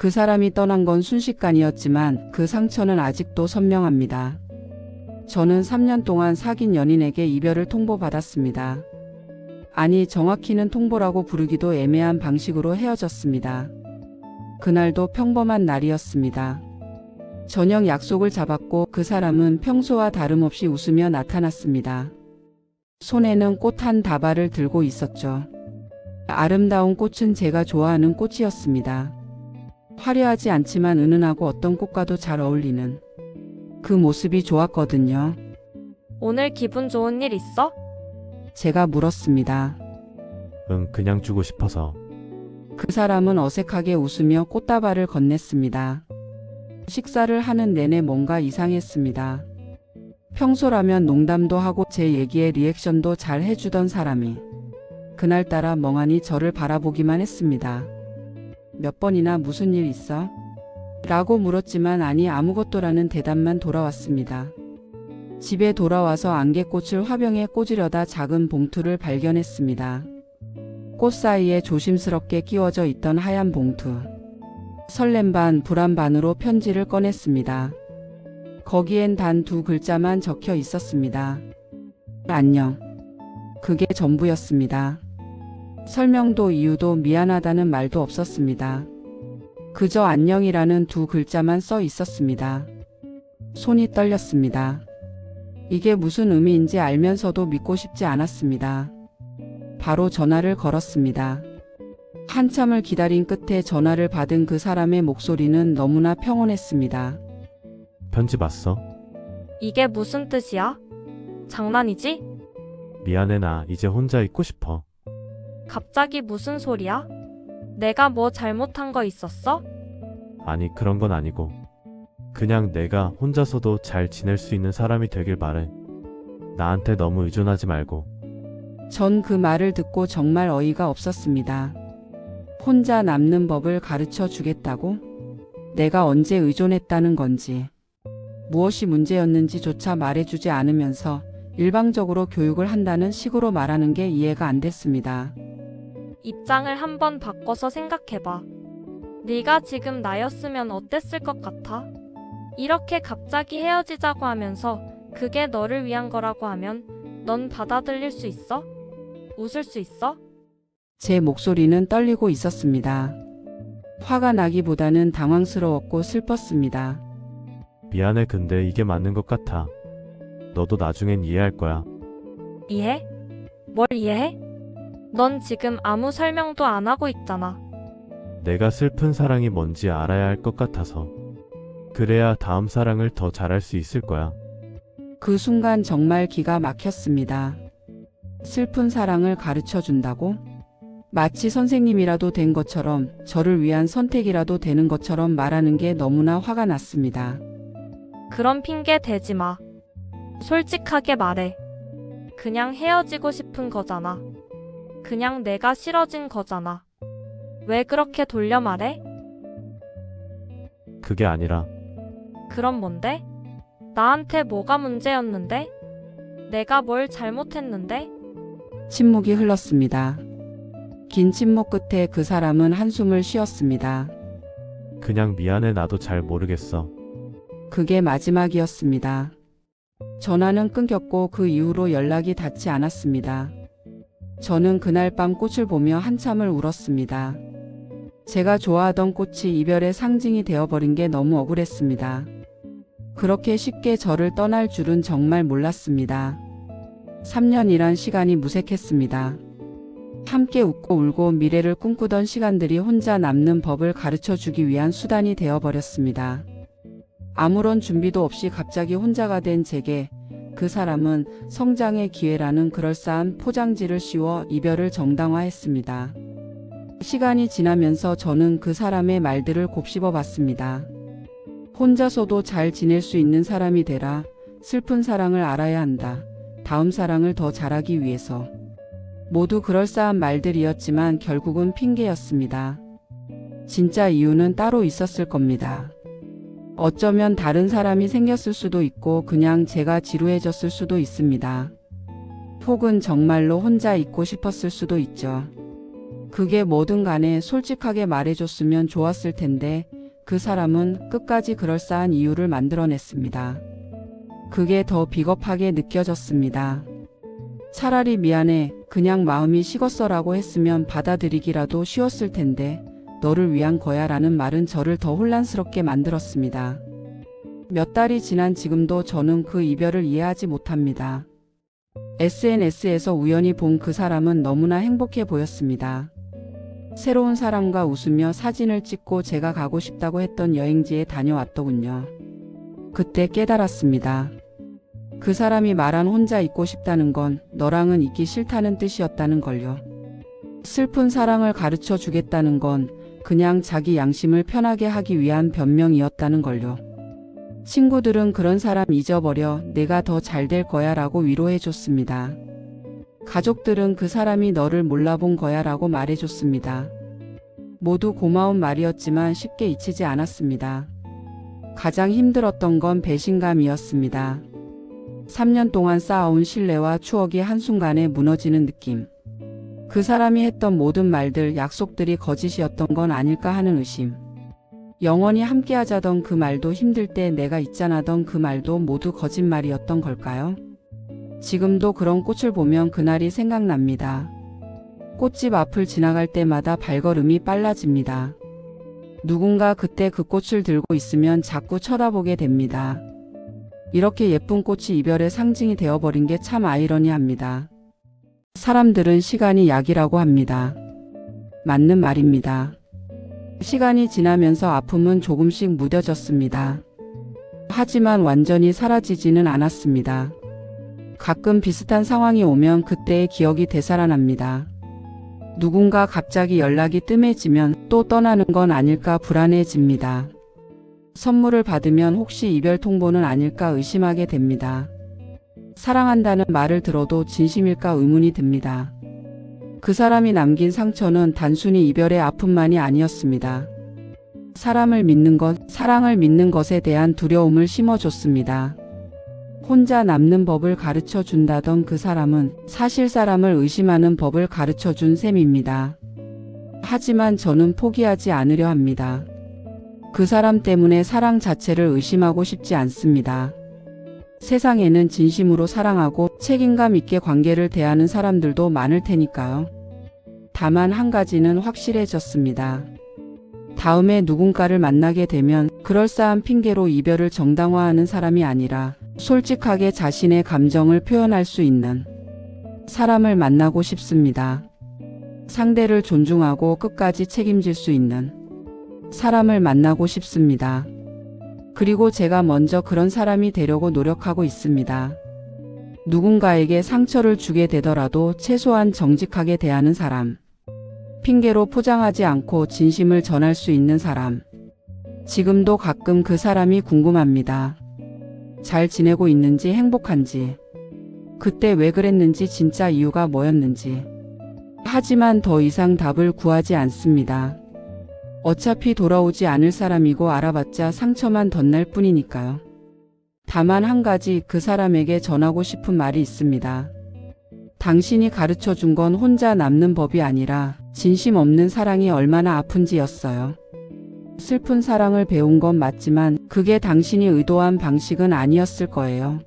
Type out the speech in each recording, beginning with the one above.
그 사람이 떠난 건 순식간이었지만 그 상처는 아직도 선명합니다. 저는 3년 동안 사귄 연인에게 이별을 통보받았습니다. 아니, 정확히는 통보라고 부르기도 애매한 방식으로 헤어졌습니다. 그날도 평범한 날이었습니다. 저녁 약속을 잡았고 그 사람은 평소와 다름없이 웃으며 나타났습니다. 손에는 꽃 한 다발을 들고 있었죠. 아름다운 꽃은 제가 좋아하는 꽃이었습니다. 화려하지 않지만 은은하고 어떤 꽃과도 잘 어울리는 그 모습이 좋았거든요. 오늘 기분 좋은 일 있어? 제가 물었습니다. 응, 그냥 주고 싶어서. 그 사람은 어색하게 웃으며 꽃다발을 건넸습니다. 식사를 하는 내내 뭔가 이상했습니다. 평소라면 농담도 하고 제 얘기에 리액션도 잘 해주던 사람이 그날따라 멍하니 저를 바라보기만 했습니다. 몇 번이나 무슨 일 있어? 라고 물었지만 아니, 아무것도라는 대답만 돌아왔습니다. 집에 돌아와서 안개꽃을 화병에 꽂으려다 작은 봉투를 발견했습니다. 꽃 사이에 조심스럽게 끼워져 있던 하얀 봉투. 설렘 반 불안 반으로 편지를 꺼냈습니다. 거기엔 단 2글자만 적혀 있었습니다. 안녕. 그게 전부였습니다. 설명도 이유도 미안하다는 말도 없었습니다. 그저 안녕이라는 2글자만 써 있었습니다. 손이 떨렸습니다. 이게 무슨 의미인지 알면서도 믿고 싶지 않았습니다. 바로 전화를 걸었습니다. 한참을 기다린 끝에 전화를 받은 그 사람의 목소리는 너무나 평온했습니다. 편지 봤어? 이게 무슨 뜻이야? 장난이지? 미안해, 나 이제 혼자 있고 싶어. 갑자기 무슨 소리야? 내가 뭐 잘못한 거 있었어? 아니, 그런 건 아니고. 그냥 내가 혼자서도 잘 지낼 수 있는 사람이 되길 바래. 나한테 너무 의존하지 말고. 전 그 말을 듣고 정말 어이가 없었습니다. 혼자 남는 법을 가르쳐 주겠다고? 내가 언제 의존했다는 건지, 무엇이 문제였는지조차 말해주지 않으면서 일방적으로 교육을 한다는 식으로 말하는 게 이해가 안 됐습니다. 입장을 한번 바꿔서 생각해봐. 네가 지금 나였으면 어땠을 것 같아? 이렇게 갑자기 헤어지자고 하면서 그게 너를 위한 거라고 하면 넌 받아들일 수 있어? 웃을 수 있어? 제 목소리는 떨리고 있었습니다. 화가 나기보다는 당황스러웠고 슬펐습니다. 미안해, 근데 이게 맞는 것 같아. 너도 나중엔 이해할 거야. 이해? 뭘 이해해? 넌 지금 아무 설명도 안 하고 있잖아. 내가 슬픈 사랑이 뭔지 알아야 할 것 같아서. 그래야 다음 사랑을 더 잘할 수 있을 거야. 그 순간 정말 기가 막혔습니다. 슬픈 사랑을 가르쳐 준다고? 마치 선생님이라도 된 것처럼, 저를 위한 선택이라도 되는 것처럼 말하는 게 너무나 화가 났습니다. 그런 핑계 대지 마. 솔직하게 말해. 그냥 헤어지고 싶은 거잖아. 그냥 내가 싫어진 거잖아. 왜 그렇게 돌려 말해? 그게 아니라. 그럼 뭔데? 나한테 뭐가 문제였는데? 내가 뭘 잘못했는데? 침묵이 흘렀습니다. 긴 침묵 끝에 그 사람은 한숨을 쉬었습니다. 그냥 미안해, 나도 잘 모르겠어. 그게 마지막이었습니다. 전화는 끊겼고 그 이후로 연락이 닿지 않았습니다. 저는 그날 밤 꽃을 보며 한참을 울었습니다. 제가 좋아하던 꽃이 이별의 상징이 되어버린 게 너무 억울했습니다. 그렇게 쉽게 저를 떠날 줄은 정말 몰랐습니다. 3년이란 시간이 무색했습니다. 함께 웃고 울고 미래를 꿈꾸던 시간들이 혼자 남는 법을 가르쳐 주기 위한 수단이 되어버렸습니다. 아무런 준비도 없이 갑자기 혼자가 된 제게 그 사람은 성장의 기회라는 그럴싸한 포장지를 씌워 이별을 정당화했습니다. 시간이 지나면서 저는 그 사람의 말들을 곱씹어 봤습니다. 혼자서도 잘 지낼 수 있는 사람이 되라. 슬픈 사랑을 알아야 한다. 다음 사랑을 더 잘하기 위해서. 모두 그럴싸한 말들이었지만 결국은 핑계였습니다. 진짜 이유는 따로 있었을 겁니다. 어쩌면 다른 사람이 생겼을 수도 있고 그냥 제가 지루해졌을 수도 있습니다. 혹은 정말로 혼자 있고 싶었을 수도 있죠. 그게 뭐든 간에 솔직하게 말해줬으면 좋았을 텐데 그 사람은 끝까지 그럴싸한 이유를 만들어냈습니다. 그게 더 비겁하게 느껴졌습니다. 차라리 미안해, 그냥 마음이 식었어라고 했으면 받아들이기라도 쉬웠을 텐데 너를 위한 거야 라는 말은 저를 더 혼란스럽게 만들었습니다. 몇 달이 지난 지금도 저는 그 이별을 이해하지 못합니다. SNS에서 우연히 본 그 사람은 너무나 행복해 보였습니다. 새로운 사람과 웃으며 사진을 찍고 제가 가고 싶다고 했던 여행지에 다녀왔더군요. 그때 깨달았습니다. 그 사람이 말한 혼자 있고 싶다는 건 너랑은 있기 싫다는 뜻이었다는 걸요. 슬픈 사랑을 가르쳐 주겠다는 건 그냥 자기 양심을 편하게 하기 위한 변명이었다는 걸요. 친구들은 그런 사람 잊어버려, 내가 더 잘 될 거야 라고 위로해 줬습니다. 가족들은 그 사람이 너를 몰라본 거야 라고 말해 줬습니다. 모두 고마운 말이었지만 쉽게 잊히지 않았습니다. 가장 힘들었던 건 배신감이었습니다. 3년 동안 쌓아온 신뢰와 추억이 한순간에 무너지는 느낌. 그 사람이 했던 모든 말들, 약속들이 거짓이었던 건 아닐까 하는 의심. 영원히 함께하자던 그 말도, 힘들 때 내가 있잖아던 그 말도 모두 거짓말이었던 걸까요? 지금도 그런 꽃을 보면 그날이 생각납니다. 꽃집 앞을 지나갈 때마다 발걸음이 빨라집니다. 누군가 그때 그 꽃을 들고 있으면 자꾸 쳐다보게 됩니다. 이렇게 예쁜 꽃이 이별의 상징이 되어버린 게 참 아이러니합니다. 사람들은 시간이 약이라고 합니다. 맞는 말입니다. 시간이 지나면서 아픔은 조금씩 무뎌졌습니다. 하지만 완전히 사라지지는 않았습니다. 가끔 비슷한 상황이 오면 그때의 기억이 되살아납니다. 누군가 갑자기 연락이 뜸해지면 또 떠나는 건 아닐까 불안해집니다. 선물을 받으면 혹시 이별 통보는 아닐까 의심하게 됩니다. 사랑한다는 말을 들어도 진심일까 의문이 듭니다. 그 사람이 남긴 상처는 단순히 이별의 아픔만이 아니었습니다. 사람을 믿는 것, 사랑을 믿는 것에 대한 두려움을 심어줬습니다. 혼자 남는 법을 가르쳐 준다던 그 사람은 사실 사람을 의심하는 법을 가르쳐 준 셈입니다. 하지만 저는 포기하지 않으려 합니다. 그 사람 때문에 사랑 자체를 의심하고 싶지 않습니다. 세상에는 진심으로 사랑하고 책임감 있게 관계를 대하는 사람들도 많을 테니까요. 다만 한 가지는 확실해졌습니다. 다음에 누군가를 만나게 되면 그럴싸한 핑계로 이별을 정당화하는 사람이 아니라 솔직하게 자신의 감정을 표현할 수 있는 사람을 만나고 싶습니다. 상대를 존중하고 끝까지 책임질 수 있는 사람을 만나고 싶습니다. 그리고 제가 먼저 그런 사람이 되려고 노력하고 있습니다. 누군가에게 상처를 주게 되더라도 최소한 정직하게 대하는 사람. 핑계로 포장하지 않고 진심을 전할 수 있는 사람. 지금도 가끔 그 사람이 궁금합니다. 잘 지내고 있는지, 행복한지. 그때 왜 그랬는지, 진짜 이유가 뭐였는지. 하지만 더 이상 답을 구하지 않습니다. 어차피 돌아오지 않을 사람이고 알아봤자 상처만 덧날 뿐이니까요. 다만 한 가지 그 사람에게 전하고 싶은 말이 있습니다. 당신이 가르쳐 준 건 혼자 남는 법이 아니라 진심 없는 사랑이 얼마나 아픈지였어요. 슬픈 사랑을 배운 건 맞지만 그게 당신이 의도한 방식은 아니었을 거예요.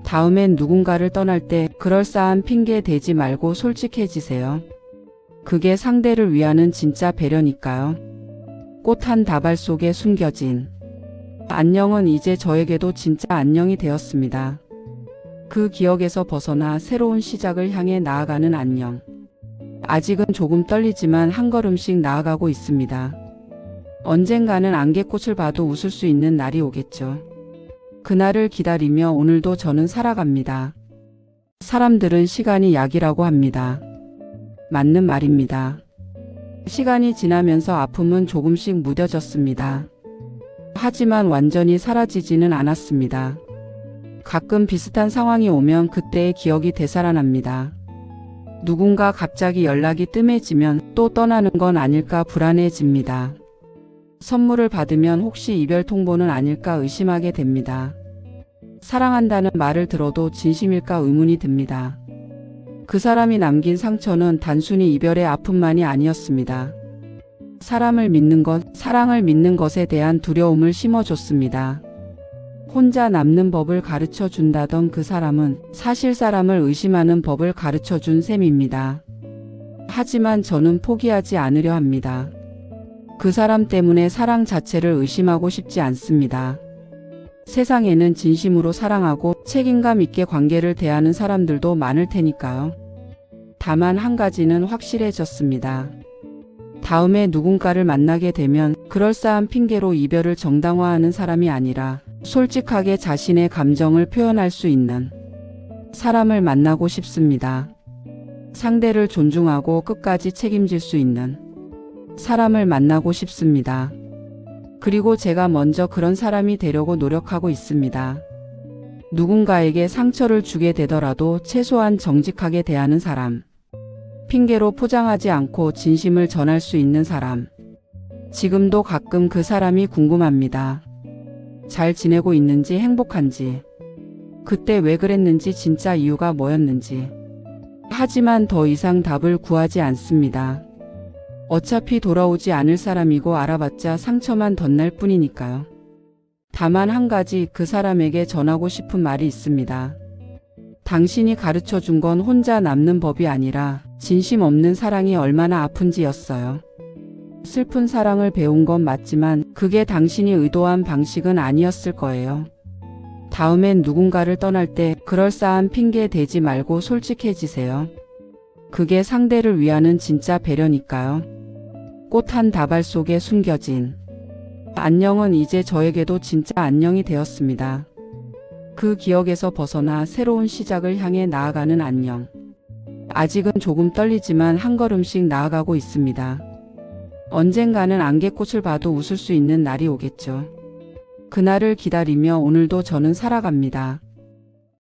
다음엔 누군가를 떠날 때 그럴싸한 핑계 대지 말고 솔직해지세요. 그게 상대를 위하는 진짜 배려니까요. 꽃 한 다발 속에 숨겨진 안녕은 이제 저에게도 진짜 안녕이 되었습니다. 그 기억에서 벗어나 새로운 시작을 향해 나아가는 안녕. 아직은 조금 떨리지만 한 걸음씩 나아가고 있습니다. 언젠가는 안개꽃을 봐도 웃을 수 있는 날이 오겠죠. 그날을 기다리며 오늘도 저는 살아갑니다. 사람들은 시간이 약이라고 합니다. 맞는 말입니다. 시간이 지나면서 아픔은 조금씩 무뎌졌습니다. 하지만 완전히 사라지지는 않았습니다. 가끔 비슷한 상황이 오면 그때의 기억이 되살아납니다. 누군가 갑자기 연락이 뜸해지면 또 떠나는 건 아닐까 불안해집니다. 선물을 받으면 혹시 이별 통보는 아닐까 의심하게 됩니다. 사랑한다는 말을 들어도 진심일까 의문이 듭니다. 그 사람이 남긴 상처는 단순히 이별의 아픔만이 아니었습니다. 사람을 믿는 것, 사랑을 믿는 것에 대한 두려움을 심어줬습니다. 혼자 남는 법을 가르쳐 준다던 그 사람은 사실 사람을 의심하는 법을 가르쳐 준 셈입니다. 하지만 저는 포기하지 않으려 합니다. 그 사람 때문에 사랑 자체를 의심하고 싶지 않습니다. 세상에는 진심으로 사랑하고 책임감 있게 관계를 대하는 사람들도 많을 테니까요. 다만 한 가지는 확실해졌습니다. 다음에 누군가를 만나게 되면 그럴싸한 핑계로 이별을 정당화하는 사람이 아니라 솔직하게 자신의 감정을 표현할 수 있는 사람을 만나고 싶습니다. 상대를 존중하고 끝까지 책임질 수 있는 사람을 만나고 싶습니다. 그리고 제가 먼저 그런 사람이 되려고 노력하고 있습니다. 누군가에게 상처를 주게 되더라도 최소한 정직하게 대하는 사람. 핑계로 포장하지 않고 진심을 전할 수 있는 사람. 지금도 가끔 그 사람이 궁금합니다. 잘 지내고 있는지 행복한지. 그때 왜 그랬는지 진짜 이유가 뭐였는지. 하지만 더 이상 답을 구하지 않습니다. 어차피 돌아오지 않을 사람이고 알아봤자 상처만 덧날 뿐이니까요. 다만 한 가지 그 사람에게 전하고 싶은 말이 있습니다. 당신이 가르쳐 준 건 혼자 남는 법이 아니라 진심 없는 사랑이 얼마나 아픈지였어요. 슬픈 사랑을 배운 건 맞지만 그게 당신이 의도한 방식은 아니었을 거예요. 다음엔 누군가를 떠날 때 그럴싸한 핑계 대지 말고 솔직해지세요. 그게 상대를 위하는 진짜 배려니까요. 꽃 한 다발 속에 숨겨진 안녕은 이제 저에게도 진짜 안녕이 되었습니다. 그 기억에서 벗어나 새로운 시작을 향해 나아가는 안녕. 아직은 조금 떨리지만 한 걸음씩 나아가고 있습니다. 언젠가는 안개꽃을 봐도 웃을 수 있는 날이 오겠죠. 그날을 기다리며 오늘도 저는 살아갑니다.